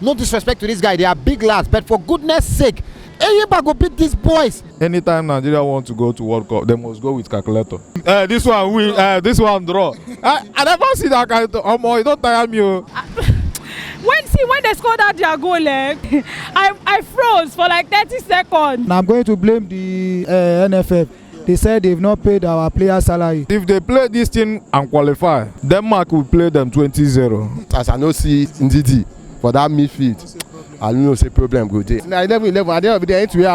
No disrespect to this guy, they are big lads, but for goodness sake, Ejuke go beat these boys. Anytime Nigeria want to go to World Cup, they must go with calculator. This one win, this one draw. I never see that calculator. You don't tire me. When they scored out their goal, I froze for like 30 seconds. Now I'm going to blame the NFF. They said they've not paid our players' salary. If they play this thing and qualify, Denmark will play them 20-0. As I know see ndidi for that midfield, I don't know say problem go there. Now 11-11, at the end of the day, it will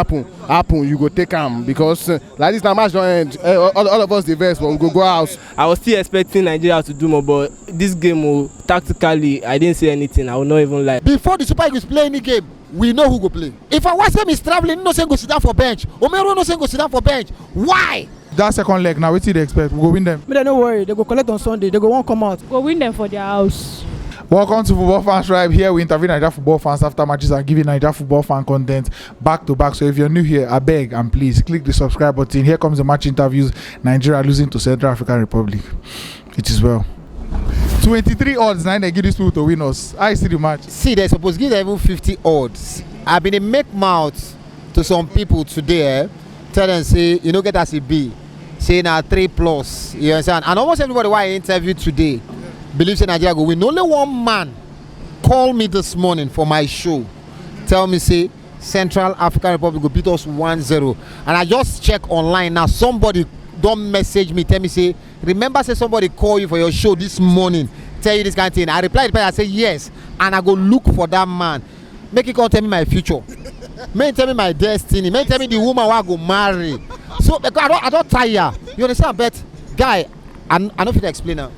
happen. You go take them because like this, now match don't end. All of us the best, but we go out. I was still expecting Nigeria to do more, but this game, tactically, I didn't say anything. I will not even lie. Before the Super Eagles play any game, we know who go play. If I watch them is traveling, no saying go sit down for bench. Omero no saying go sit down for bench. Why? That second leg, now what do they expect? We go win them. But don't worry, they go collect on Sunday. They go won't come out. Go win them for their house. Welcome to Football Fans Tribe. Here we interview Naija football fans after matches and giving Naija football fan content back to back. So if you're new here, I beg and please click the subscribe button. Here comes the match interviews. Nigeria losing to Central African Republic. It is well. 23 odds, 9 they give these people to win us. I see the match. See, they're supposed to give them even 50 odds. I've been a make mouth to some people today. Tell them, say, you know, get us a B. Say now 3+. You understand? And almost everybody who I interviewed today believes in Nigeria go win. Only one man called me this morning for my show. Tell me, say, Central African Republic will beat us 1-0. And I just check online now. Somebody don't message me, tell me, say, remember, say somebody call you for your show this morning, tell you this kind of thing. I replied, I say yes, and I go look for that man. Make it come tell me my future. Make tell me my destiny. Make tell me the woman who I go marry. So because I don't tire. You understand? But guy, I don't feel to explain now.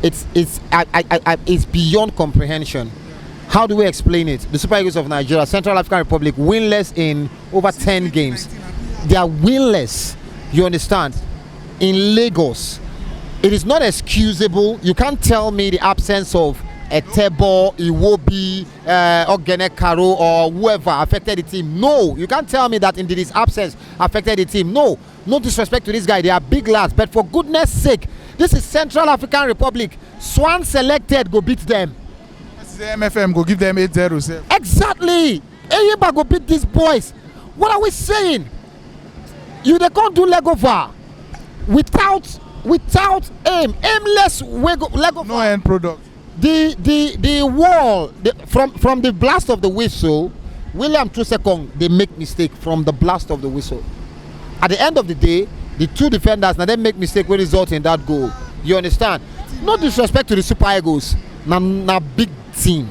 It's beyond comprehension. How do we explain it? The Super Eagles of Nigeria, Central African Republic, winless in over 10 games. They are winless. You understand? In Lagos, it is not excusable. You can't tell me the absence of Etebo, Iwobi, Ogene Karo, or whoever affected the team. No, you can't tell me that indeed his absence affected the team. No disrespect to this guy. They are big lads, but for goodness sake, this is Central African Republic. Swan selected go beat them. The MFM go give them 8-0. Exactly. Ejuke go beat these boys. What are we saying? They can't do leg over without aimless leg over. No end product. The wall from the blast of the whistle, William Ekong, they make mistake from the blast of the whistle. At the end of the day, the two defenders now they make mistake will result in that goal. You understand? No disrespect to the Super Eagles, na big team.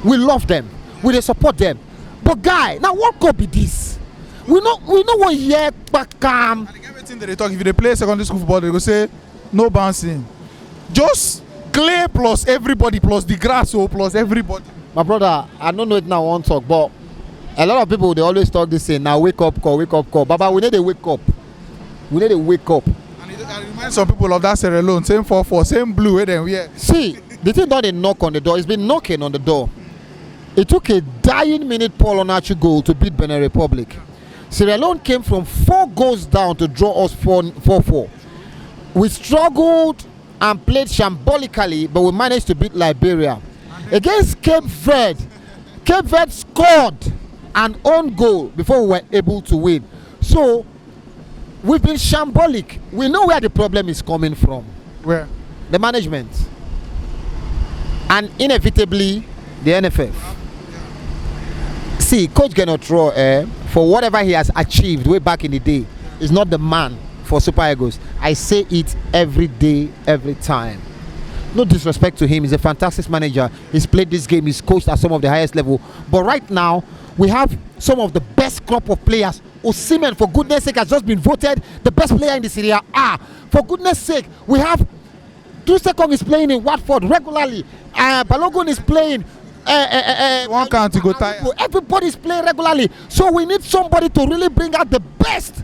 We love them, we support them. But guy, now what could be this? We know what year back calm. Everything that they talk, if they play secondary school football, they go say no bouncing. Just clay plus everybody plus the grass plus everybody. My brother, I don't know it now one talk, but a lot of people they always talk this saying now wake up call. Baba, we need to wake up. We need to wake up. And it reminds some people of that Sierra Leone, same 4-4, same blue where then we are. See, the thing don't knock on the door, it's been knocking on the door. It took a dying minute Paul Onachu goal to beat Benin Republic. Sierra Leone came from 4 goals down to draw us 4-4. We struggled and played shambolically, but we managed to beat Liberia. Against Cape Verde, Cape Verde scored an own goal before we were able to win. So, we've been shambolic. We know where the problem is coming from. Where? The management. And inevitably, the NFF. See, Coach Genotro, for whatever he has achieved way back in the day, is not the man for Super Eagles. I say it every day, every time. No disrespect to him, he's a fantastic manager. He's played this game, he's coached at some of the highest level. But right now, we have some of the best crop of players. Osimhen, for goodness sake, has just been voted the best player in the Serie A. For goodness sake, we have Ekong is playing in Watford regularly. Balogun is playing. One country go tired. Everybody's playing regularly. So we need somebody to really bring out the best.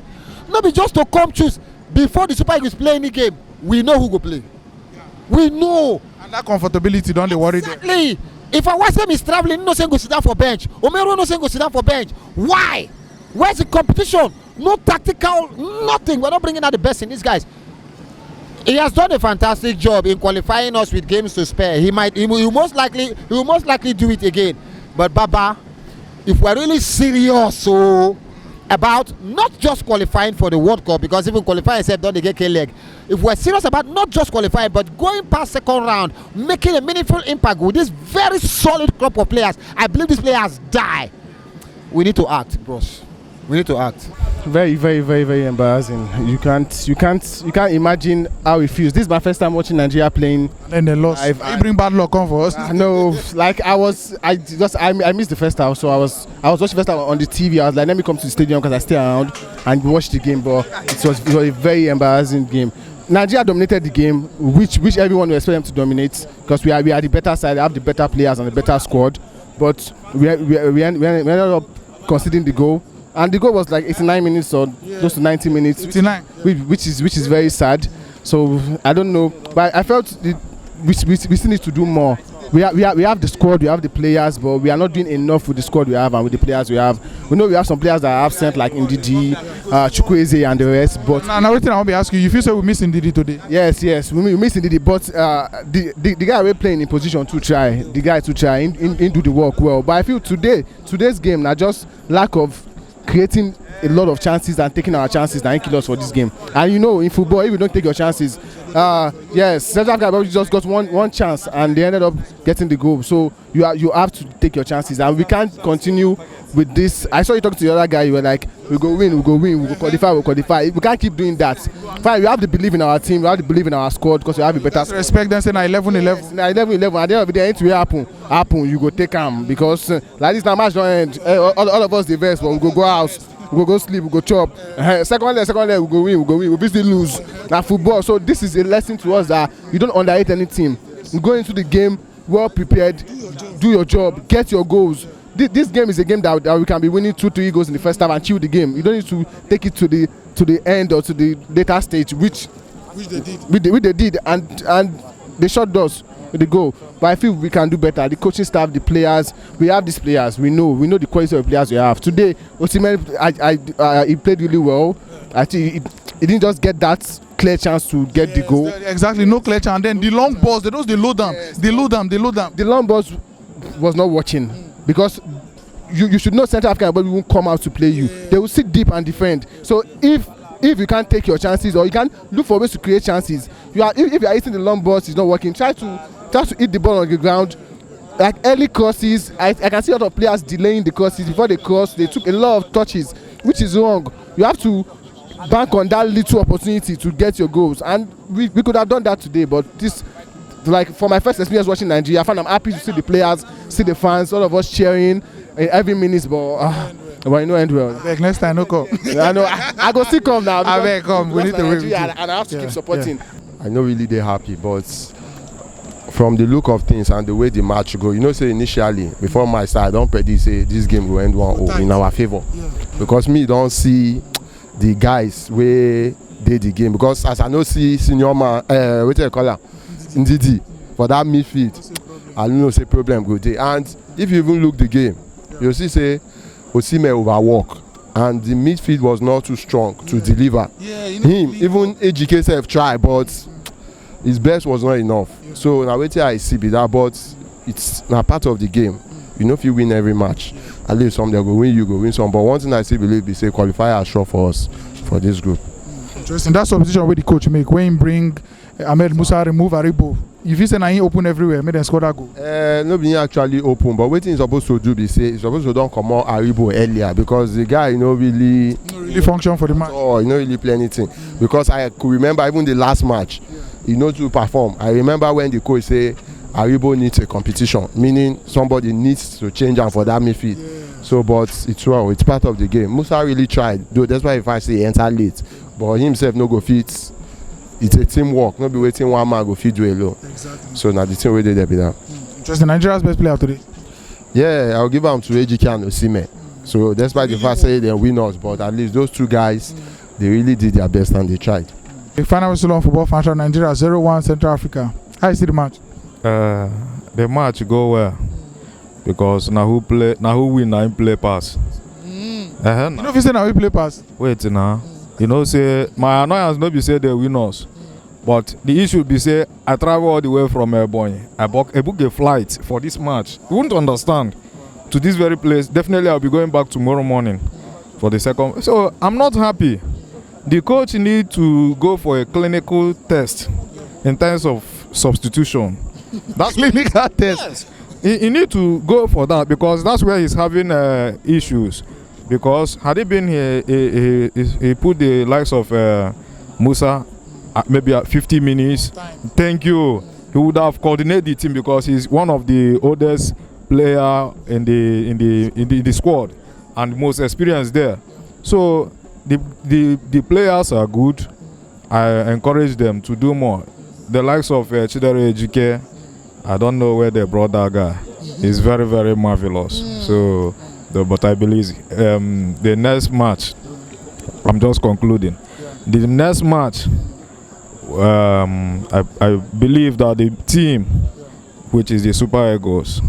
Not be just to come choose. Before the Super Eagles play any game, we know who go play. We know. And that comfortability, don't they worry them? Exactly. If I watch them is traveling, no saying go sit down for bench. Omero no saying go sit down for bench. Why? Where's the competition? No tactical, nothing. We're not bringing out the best in these guys. He has done a fantastic job in qualifying us with games to spare. He will most likely do it again. But Baba, if we're really serious about not just qualifying for the World Cup, because even qualifying itself don't they get K-leg. If we're serious about not just qualifying but going past second round, making a meaningful impact with this very solid crop of players, I believe these players die. We need to act, bros. We need to act. Very, very, very, very embarrassing. You can't imagine how it feels. This is my first time watching Nigeria playing. And they lost. You bring bad luck on for us. No, like I missed the first half, so I was watching first half on the TV. I was like, let me come to the stadium because I stay around and watch the game. But it was a very embarrassing game. Nigeria dominated the game, which everyone will expect them to dominate because we are the better side, have the better players and the better squad. But we ended up conceding the goal. And the goal was like 89 minutes or close to 90 minutes, 89. which is very sad. So I don't know, but I felt we still need to do more. We have the squad, we have the players, but we are not doing enough with the squad we have and with the players we have. We know we have some players that are absent like ndidi, Chukwueze and the rest. But now everything I want to ask you feel so we miss ndidi today? Yes, we miss ndidi, but the guy we're playing in position to try, the guy to try and do the work well. But I feel today's game now just lack of creating a lot of chances and taking our chances that kill us for this game. And you know, in football, if you don't take your chances, yes, Central African just got one chance and they ended up getting the goal. So you have to take your chances, and we can't continue with this. I saw you talk to the other guy. You were like, we go win, we go qualify. We can't keep doing that. Fine, we have to believe in our team, we have to believe in our squad because we have a better. Respect them. Say na 11-11. Na 11-11. At the end of the day, anything will happen. You go take them because like this, now match don't end. All of us the best, but we go out. We go sleep, we go chop. Second leg, we go win. We basically lose. Now football. So this is a lesson to us that you don't underrate any team. You go into the game well prepared, do your job, get your goals. This game is a game that we can be winning 2-3 goals in the first half and chill the game. You don't need to take it to the end or to the later stage, which they did, and they shot us with the goal. But I feel we can do better. The coaching staff, the players, we have these players. We know the quality of the players we have. Today, Osimhen, he played really well. I think he didn't just get that clear chance to get the goal. Exactly, no clear chance. And then the long balls, they load them. They load them. The long balls was not watching because you should know Central African but we won't come out to play you. They will sit deep and defend. So if you can't take your chances or you can't look for ways to create chances, if you are hitting the long balls, it's not working. Try to hit the ball on the ground. Like early crosses, I can see a lot of players delaying the crosses. Before they cross, they took a lot of touches, which is wrong. You have to bank on that little opportunity to get your goals, and we could have done that today. But this, like for my first experience watching Nigeria, I found I'm happy to see the players, see the fans, all of us cheering every minute. But you know, end well. Next time, no come. I know. I go still come now. I come. We need to win. And I have to keep supporting. Yeah. I know really they're happy, but from the look of things and the way the match go, you know, say initially before my side, I don't predict say this game will end 1-0 in our favor, because me don't see the guys where did the game, because as I know see senior man, what do you call her, ndidi for that midfield, I don't know say problem go there. And if you even look the game, you see say Osimhen overwork, and the midfield was not too strong to deliver. Even Ejuke self try, but his best was not enough. So now wait till I see be that, but it's now part of the game. You know, if you win every match, at least some they go win, you go win some. But one thing I still believe is say qualifier sure for us for this group. Interesting. That's substitution where the coach make when he bring Ahmed Musa, remove Aribo. If you say he open everywhere, make them score that goal. Nobody actually open, but what he's supposed to do be say he's supposed to don't come out Aribo earlier, because the guy really function for the match. Oh, really play anything. Because I could remember even the last match, to perform. I remember when the coach say Aribo needs a competition, meaning somebody needs to change him for that midfield. So, but it's wrong. It's part of the game. Musa really tried, though. That's why if I say he enter late, but himself no go fit. It's a teamwork. Not be waiting one man go fit do alone. Exactly. So now the team where they be that. Interesting. Nigeria's best player today. Yeah, I'll give them to Ejuke and Osimhen. So that's why the first say they win us, but at least those two guys, they really did their best and they tried. The final whistle on football function Nigeria 0-1 Central Africa. How you see the match? The match go well because now who win, now him play pass. You know if you say now we play pass. Wait now. You know, say my annoyance not be say they win us, but the issue be say I travel all the way from Ebonyi. I book a flight for this match. You won't understand. to this very place. Definitely, I'll be going back tomorrow morning for the second. So I'm not happy. The coach need to go for a clinical test in terms of substitution. That's Clinical test. Yes. He need to go for that because that's where he's having issues. Because had he been here, he put the likes of Musa maybe at 50 minutes. Thank you. He would have coordinated the team because he's one of the oldest player in the squad and most experienced there. So the players are good. I encourage them to do more. The likes of Chidere Ejuke, I don't know where they brought that guy. He's very, very marvelous. So, but I believe the next match, I'm just concluding. The next match, I believe that the team, which is the Super Eagles,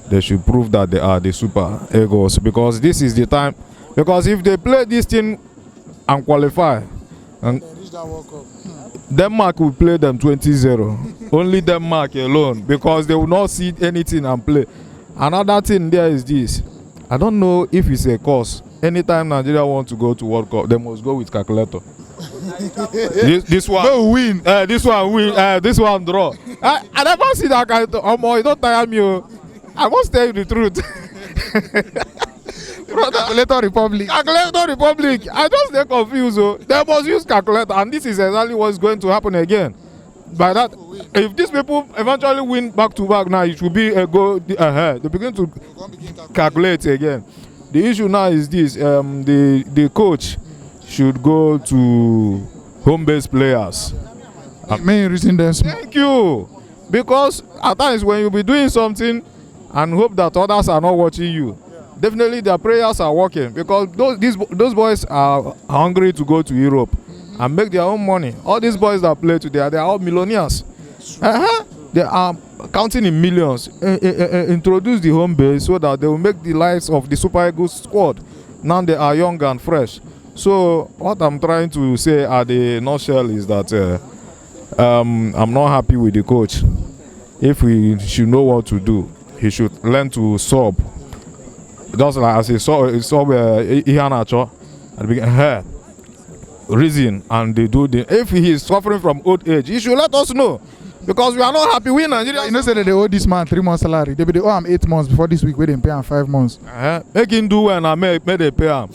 they should prove that they are the Super Eagles because this is the time. Because if they play this thing and qualify, and Denmark will play them 20-0. Only Denmark alone because they will not see anything and play. Another thing there is this. I don't know if it's a cause. Anytime Nigeria wants to go to World Cup, they must go with calculator. this one No win. This one win. This one draw. I never see that kind of you don't tire me. I must tell you the truth. Calculator Republic. Calculator Republic. I just get confused. They must use calculator, and this is exactly what's going to happen again. By that, if these people eventually win back to back now, it will be a go ahead. They begin to calculate again. The issue now is this: the coach should go to home-based players. Main reason then. Thank you, because at times when you be doing something and hope that others are not watching you, definitely their prayers are working because those boys are hungry to go to Europe and make their own money. All these boys that play today, they are all millionaires. They are counting in millions. Introduce the home base so that they will make the lives of the Super Eagles squad. Now they are young and fresh. So what I'm trying to say at the nutshell is that I'm not happy with the coach. If we should know what to do, he should learn to sub. Just like as he saw Ihanacho at the beginning, reason and they do the. If he is suffering from old age, he should let us know because we are not happy. We in Nigeria. You know, say that they owe this man 3 months salary. They owe him 8 months before this week. We didn't pay him 5 months. Make him do when I make they pay him.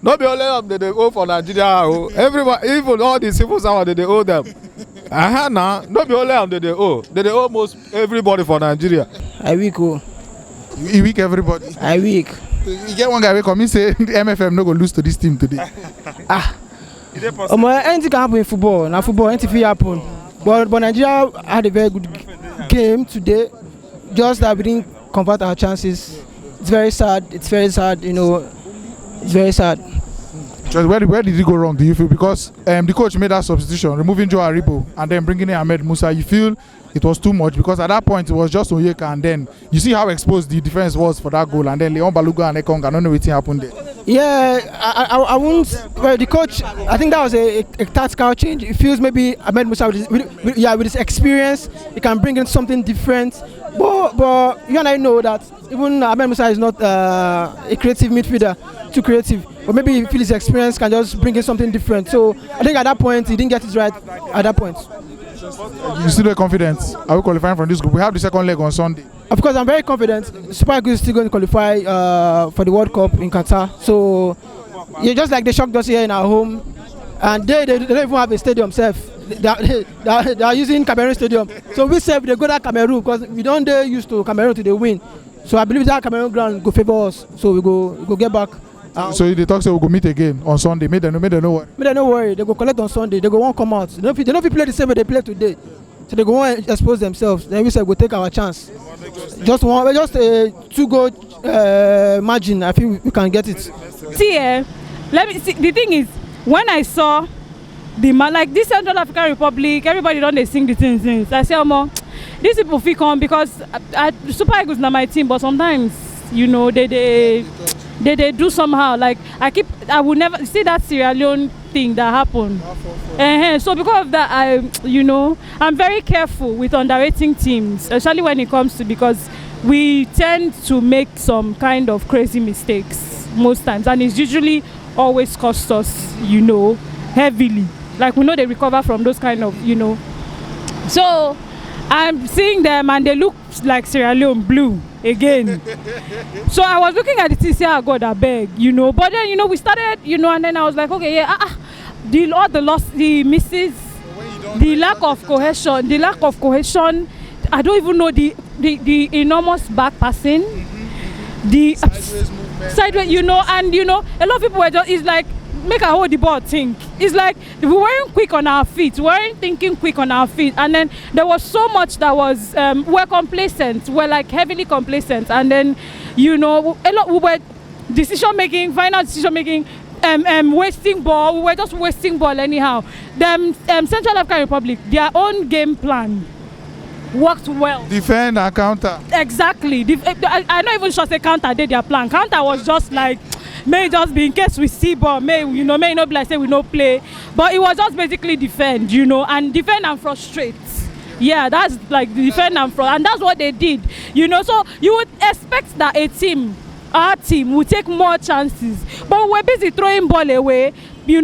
Not be only them they owe for Nigeria. Everybody, even all the civil servants they owe them. Nah, not be only them they owe. They owe most everybody for Nigeria. I weak. You weak everybody. I weak. You get one guy who come and say the MFM no go lose to this team today. Anything can happen in football. Now football, anything happen. But Nigeria had a very good game today. Just that we didn't convert our chances. It's very sad. It's very sad. You know, it's very sad. Where did it go wrong? Do you feel because the coach made that substitution, removing Joe Aribo and then bringing in Ahmed Musa? You feel it was too much because at that point it was just Onyeka and then you see how exposed the defense was for that goal and then Ekong and Balogun and Ekong. I don't know what happened there. Yeah, I won't. Well, the coach, I think that was a tactical change. It feels maybe Ahmed Musa with his experience, he can bring in something different. But you and I know that even Ahmed Musa is not a creative midfielder, too creative. But maybe he feels his experience can just bring in something different. So I think at that point he didn't get it right. At that point. You still have confidence? Are we qualifying from this group? We have the second leg on Sunday. Of course, I'm very confident. Super Eagles is still going to qualify for the World Cup in Qatar. So, yeah, just like they shocked us here in our home, and they don't even have a stadium self. They are using Cameroon Stadium. So we say they go to Cameroon because we don't used to Cameroon to the win. So I believe that Cameroon ground go favor us. So we go get back. So the talk say we go meet again on Sunday. Make them no worry. Make them no worry. They go collect on Sunday. They go want come out. They don't play the same way they play today. So they go want to expose themselves. Then we say we take our chance. Just a 2-goal margin. I think we can get it. See, let me see. The thing is, when I saw the man like this Central African Republic, everybody don't they sing the things. I say, these people feel come because Super Eagles not my team, but sometimes you know they do somehow. Like I will never see that Sierra Leone thing that happened. So because of that, I'm very careful with underrating teams, especially when it comes to because we tend to make some kind of crazy mistakes most times, and it's usually always cost us, heavily. Like, we know they recover from those kind of, So I'm seeing them and they look like Sierra Leone blue again. So I was looking at the TCR, God, I beg, But then, we started, and then I was like, okay, yeah, the loss, the misses, the lack of cohesion, I don't even know the enormous back passing, the sideways, and a lot of people were just, it's like, make a hold the ball think. It's like we weren't quick on our feet, we weren't thinking quick on our feet, and then there was so much that was we're complacent, we're like heavily complacent, and then a lot we were final decision making, wasting ball. We were just wasting ball anyhow. Central African Republic, their own game plan worked well. Defend and counter. Exactly. I'm not even sure say counter did their plan. Counter was just like, may just be in case we see ball, may not be like say we no play, but it was just basically defend, and defend and frustrate. Yeah, that's like the defend and frustrate, and that's what they did, So you would expect that our team would take more chances, but we're busy throwing ball away, doing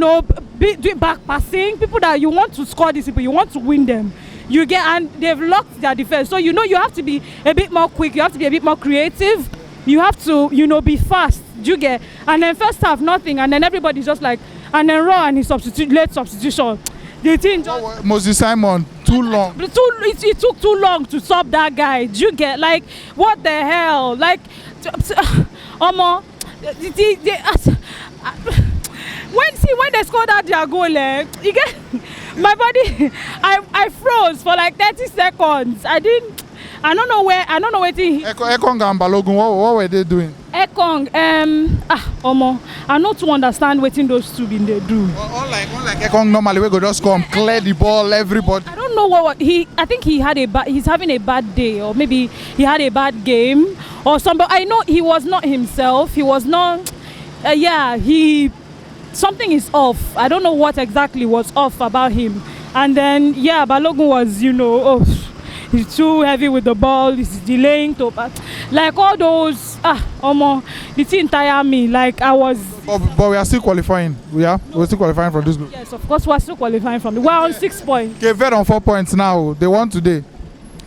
back passing. People that you want to score these people, you want to win them. And they've locked their defense. So you have to be a bit more quick, you have to be a bit more creative, you have to be fast. You get, and then first half nothing, and then everybody's just like, and then Raw and his late substitution. The thing just Moses Simon too long. It took too long to stop that guy. Do you get, like, what the hell? Like, when they scored that their goal, you get my body. I froze for like 30 seconds. I don't know where. Ekong and Balogun, what were they doing? Ekong, I not to understand what those two been they do. Unlike Ekong normally we go just come clear the ball, everybody. I don't know what he. I think he's having a bad day, or maybe he had a bad game or something. I know he was not himself. He was not. Something is off. I don't know what exactly was off about him. And then Balogun was he's too heavy with the ball, he's delaying to like all those the team tire me. Like I was but we are still qualifying. We're still qualifying from this group. Yes, of course we're still qualifying from we're on 6 points. Okay, Ved on 4 points now. They won today.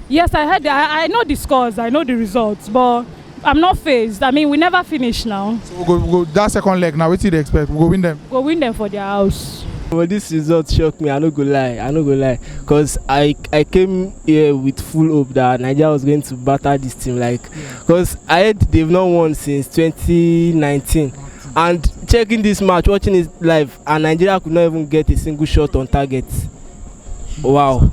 Yes, I heard that. I know the scores, I know the results, but I'm not phased. I mean, we never finish now. So we'll go that second leg now. What do they expect? We'll go win them. We'll win them for their house. Well, this result shocked me. I no go lie, because I came here with full hope that Nigeria was going to batter this team, because I heard they've not won since 2019, and checking this match, watching it live, and Nigeria could not even get a single shot on target. Wow.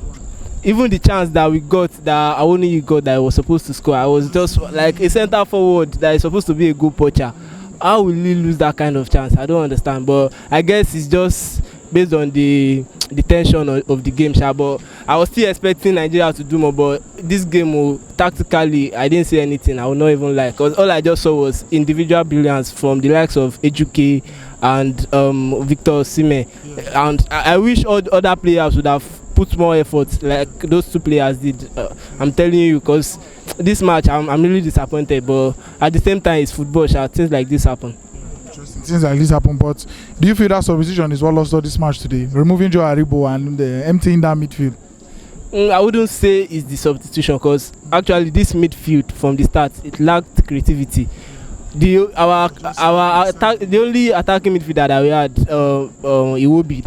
Even the chance that we got, that Awoniyi got, that I was supposed to score, I was just like a center forward that is supposed to be a good poacher. How will he lose that kind of chance? I don't understand, but I guess it's just based on the tension of the game, but I was still expecting Nigeria to do more. But this game, tactically, I didn't see anything. I will not even lie, because all I just saw was individual brilliance from the likes of Ejuke and Victor Osimhen, and I wish all the other players would have put more effort like those two players did. I'm telling you, because this match I'm really disappointed, but at the same time it's football, things like this happen. Things like this happen, but do you feel that substitution is what lost all this match today? Removing Joe Aribo and emptying that midfield? I wouldn't say it's the substitution, because actually this midfield from the start, it lacked creativity. The only attacking midfielder that we had, Iwobi,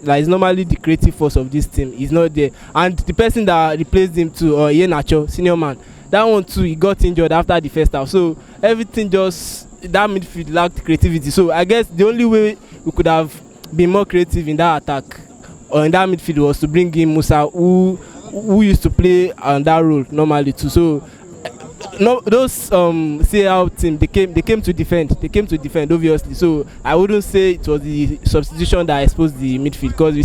that is normally the creative force of this team, is not there. And the person that replaced him too, Nacho, senior man, that one too, he got injured after the first half. So everything that midfield lacked creativity. So I guess the only way we could have been more creative in that attack or in that midfield was to bring in Musa, who used to play on that role normally too. So no, those CAL team, they came to defend obviously. So I wouldn't say it was the substitution that exposed the midfield, because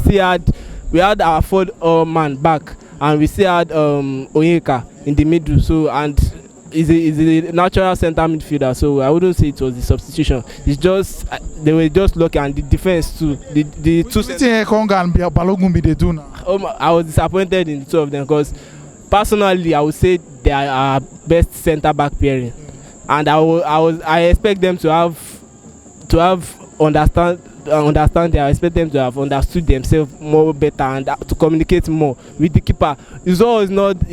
we had our third man back, and we still had Onyeka in the middle. So and is a natural center midfielder. So I wouldn't say it was the substitution. It's just they were just lucky, and the defense too. The two. Ekong and Balogun be they do now. I was disappointed in the two of them, because personally, I would say they are our best centre back pairing, and I expect them to have understanding. I expect them to have understood themselves more better and to communicate more with the keeper. It's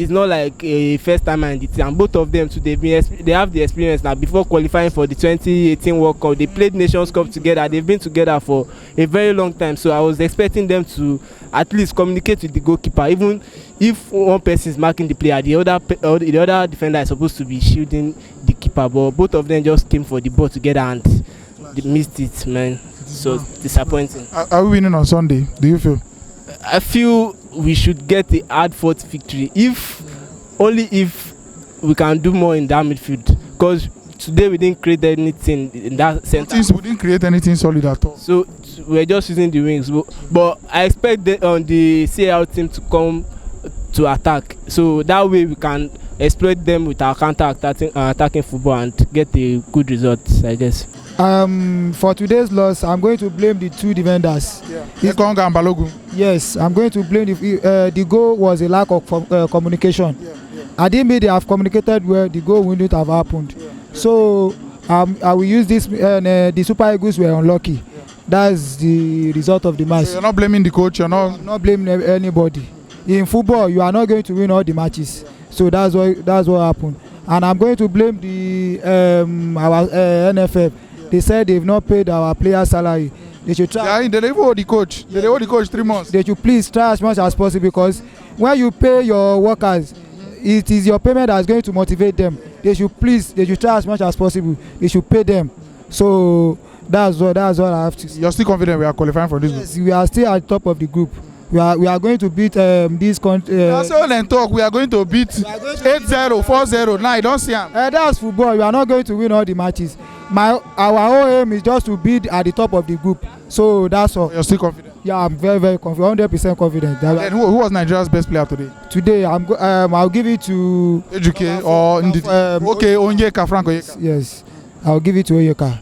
not like a first time in the team. And both of them too, they have the experience now. Before qualifying for the 2018 World Cup, they played Nations Cup together. They've been together for a very long time. So I was expecting them to at least communicate with the goalkeeper. Even if one person is marking the player, the other defender is supposed to be shielding the keeper. But both of them just came for the ball together and they missed it, man. So disappointing. Are we winning on Sunday? Do you feel? I feel we should get a hard-fought victory if we can do more in that midfield. Because today we didn't create anything in that center. We didn't create anything solid at all. So we're just using the wings. But I expect the CAL team to come to attack. So that way we can exploit them with our attacking football and get a good result, I guess. For today's loss, I'm going to blame the two defenders. Ekong and Balogun. Yes, I'm going to blame the goal was a lack of communication. I didn't mean they have communicated well, the goal wouldn't have happened. So I will use this. The Super Eagles were unlucky. That's the result of the match. So you're not blaming the coach. You're not blaming anybody. In football, you are not going to win all the matches. So that's what happened. And I'm going to blame our NFF. They said they've not paid our players' salary. They should try. Yeah, they owe the coach. They owe the coach 3 months. They should please try as much as possible, because when you pay your workers, it is your payment that's going to motivate them. They should try as much as possible. They should pay them. So that's what I have to say. You're still confident we are qualifying for this group? Yes, we are still at the top of the group. We are going to beat this country. That's all and talk. We are going to beat 8-0, 4-0. Now, I don't see them. That's football. We are not going to win all the matches. Our whole aim is just to be at the top of the group. So that's all. You're still confident? Yeah, I'm very, very confident. 100% confident. And who was Nigeria's best player today? Today, I'll give it to Ejuke or ndidi. Okay, Onyeka, Frank Onyeka. Yes, I'll give it to Onyeka.